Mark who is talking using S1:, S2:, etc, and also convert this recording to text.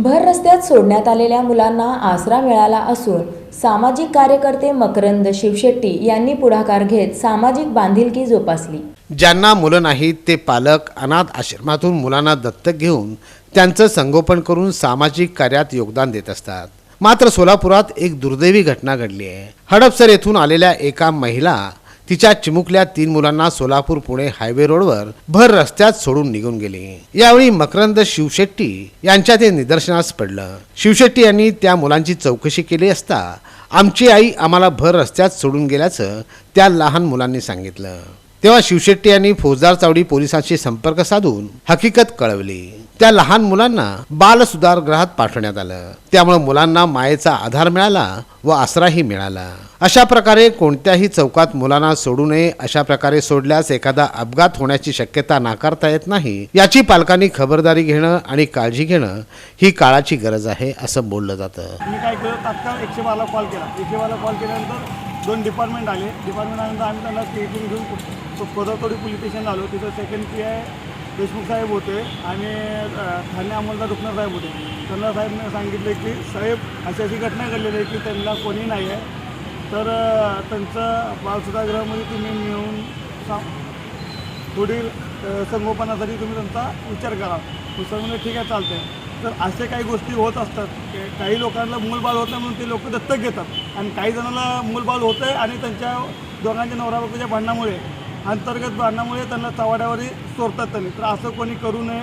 S1: भर रस्त्यात सोडण्यात आलेल्या मुलांना आसरा मिळाला असून सामाजिक कार्यकर्ते मकरंद शिवशेट्टी यांनी पुढाकार घेत सामाजिक बांधिलकी जोपासली।
S2: ज्यांना मुलं नाहीत ते पालक अनाथ आश्रमातून मुलांना दत्तक घेऊन त्यांचं संगोपन करून सामाजिक कार्यात योगदान देत असतात। मात्र सोलापुरात एक दुर्दैवी घटना घडली आहे। हडपसर येथून आलेल्या एका महिला तिच्या चिमुकल्या 3 मुलांना सोलापूर पुणे हायवे रोडवर भर रस्त्यात सोडून निघून गेली। यावेळी मकरंद शिवशेट्टी यांच्या ते निदर्शनास पडलं। शिवशेट्टी यांनी त्या मुलांची चौकशी केली असता आमची आई आम्हाला भर रस्त्यात सोडून गेल्याचं त्या लहान मुलांनी सांगितलं। तेव्हा शिवशेट्टी यांनी फौजदार चावडी पोलिसांशी संपर्क साधून हकीकत कळवली। त्या लहान मुलांना बाल सुधारगृहात पाठवण्यात आलं। त्यामुळे मुलांना मायेचा आधार मिळाला व आसराही मिळाला। अशा प्रकारे कोणत्याही चौकात मुलांना सोडू नये। अशा प्रकारे सोडल्यास एखादा अपघात होण्याची शक्यता नाकारता येत नाही। याची पालकांनी खबरदारी घेणं आणि काळजी घेणं ही काळाची गरज आहे असं बोललं जातं।
S3: मी काय केलं, तात्काळ 112 ला कॉल केला। 112 ला कॉल केल्यानंतर 2 डिपार्टमेंट आले। डिपार्टमेंट आल्यानंतर आम्ही त्यांना स्टेटमेंट घेऊन कोदरतोडी पोलीस स्टेशन आलो। तिथं सेकंड PI देशमुख साहेब होते आणि ठाणे अंमलदार रुपनर साहेब होते। त्यांना साहेबने सांगितले की साहेब अशी अशी घटना घडलेली आहे की त्यांना कोणी नाही आहे, तर त्यांचं बालसुधारगृहामध्ये तुम्ही नेऊन पुढील संगोपनासाठी तुम्ही त्यांचा विचार करा। सर म्हणजे ठीक आहे, चालतं आहे। तर असे काही गोष्टी होत असतात। काही लोकांना मूलबाळ होत नाही म्हणून ते लोक दत्तक घेतात आणि काही जणांना मूलबाळ होतं आहे आणि त्यांच्या दोघांच्या नवरा बायकोच्या भांडणामुळे अंतर्गत भांडणामुळे त्यांना चव्हाट्यावरही सोडतात त्यांनी। तर असं कोणी करू नये